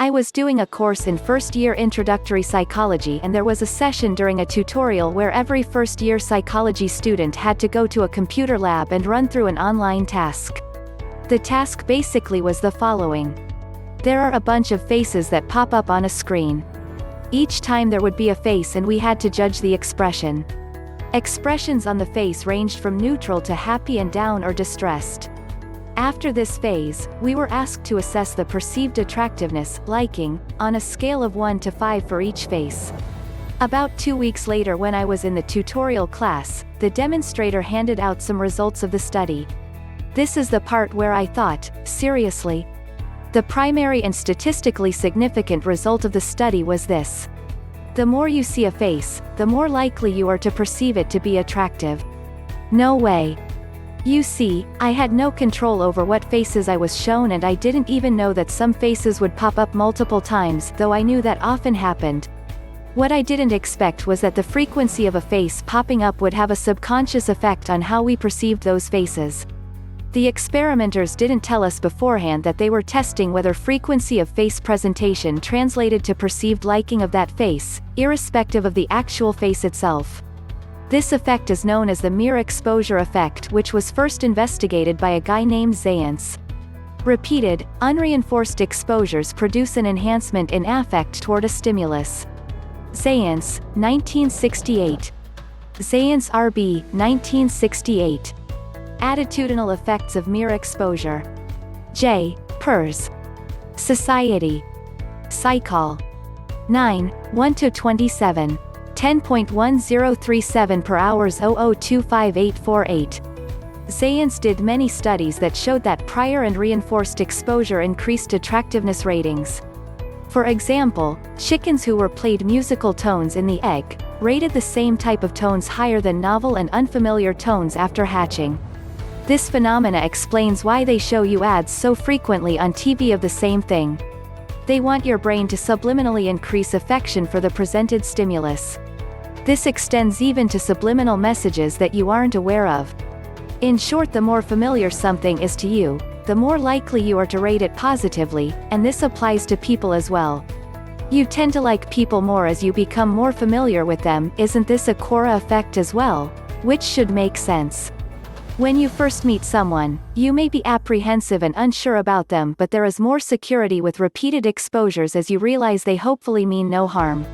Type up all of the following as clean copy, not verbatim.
I was doing a course in first-year introductory psychology, and there was a session during a tutorial where every first-year psychology student had to go to a computer lab and run through an online task. The task basically was the following. There are a bunch of faces that pop up on a screen. Each time there would be a face and we had to judge the expression. Expressions on the face ranged from neutral to happy and down or distressed. After this phase, we were asked to assess the perceived attractiveness, liking, on a scale of 1 to 5 for each face. About 2 weeks later, when I was in the tutorial class, the demonstrator handed out some results of the study. This is the part where I thought, seriously? The primary and statistically significant result of the study was this. The more you see a face, the more likely you are to perceive it to be attractive. No way. You see, I had no control over what faces I was shown, and I didn't even know that some faces would pop up multiple times, though I knew that often happened. What I didn't expect was that the frequency of a face popping up would have a subconscious effect on how we perceived those faces. The experimenters didn't tell us beforehand that they were testing whether frequency of face presentation translated to perceived liking of that face, irrespective of the actual face itself. This effect is known as the mere exposure effect, which was first investigated by a guy named Zajonc. Repeated, unreinforced exposures produce an enhancement in affect toward a stimulus. Zajonc, 1968. Zajonc R.B., 1968. Attitudinal effects of mere exposure. J. Peirce. Society. Psychol. 9, 1-27. 10.1037 per hours 0025848. Zajonc did many studies that showed that prior and reinforced exposure increased attractiveness ratings. For example, chickens who were played musical tones in the egg, rated the same type of tones higher than novel and unfamiliar tones after hatching. This phenomena explains why they show you ads so frequently on TV of the same thing. They want your brain to subliminally increase affection for the presented stimulus. This extends even to subliminal messages that you aren't aware of. In short, the more familiar something is to you, the more likely you are to rate it positively, and this applies to people as well. You tend to like people more as you become more familiar with them. Isn't this a Cora effect as well? Which should make sense. When you first meet someone, you may be apprehensive and unsure about them, but there is more security with repeated exposures as you realize they hopefully mean no harm.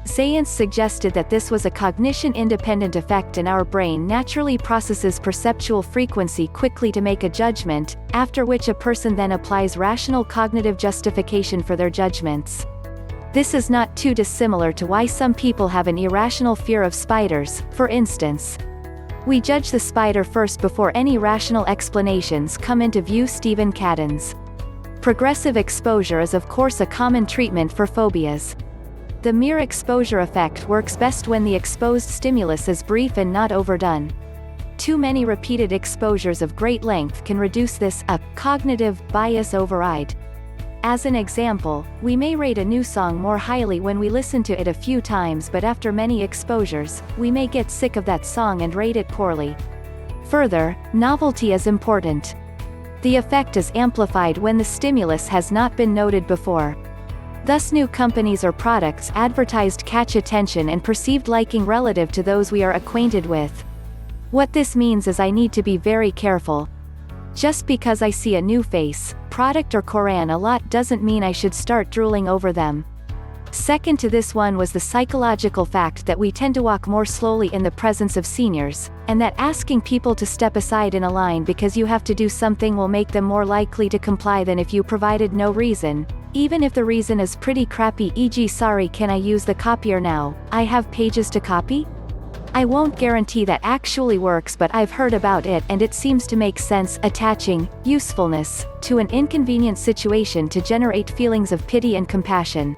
Zajonc suggested that this was a cognition-independent effect, and our brain naturally processes perceptual frequency quickly to make a judgment, after which a person then applies rational cognitive justification for their judgments. This is not too dissimilar to why some people have an irrational fear of spiders, for instance. We judge the spider first before any rational explanations come into view. Stephen Cadens. Progressive exposure is of course a common treatment for phobias. The mere exposure effect works best when the exposed stimulus is brief and not overdone. Too many repeated exposures of great length can reduce this cognitive bias override. As an example, we may rate a new song more highly when we listen to it a few times, but after many exposures, we may get sick of that song and rate it poorly. Further, novelty is important. The effect is amplified when the stimulus has not been noted before. Thus, new companies or products advertised catch attention and perceived liking relative to those we are acquainted with. What this means is I need to be very careful. Just because I see a new face, product or Koran a lot doesn't mean I should start drooling over them. Second to this one was the psychological fact that we tend to walk more slowly in the presence of seniors, and that asking people to step aside in a line because you have to do something will make them more likely to comply than if you provided no reason, even if the reason is pretty crappy, e.g. sorry, can I use the copier now, I have pages to copy? I won't guarantee that actually works, but I've heard about it and it seems to make sense, attaching usefulness to an inconvenient situation to generate feelings of pity and compassion.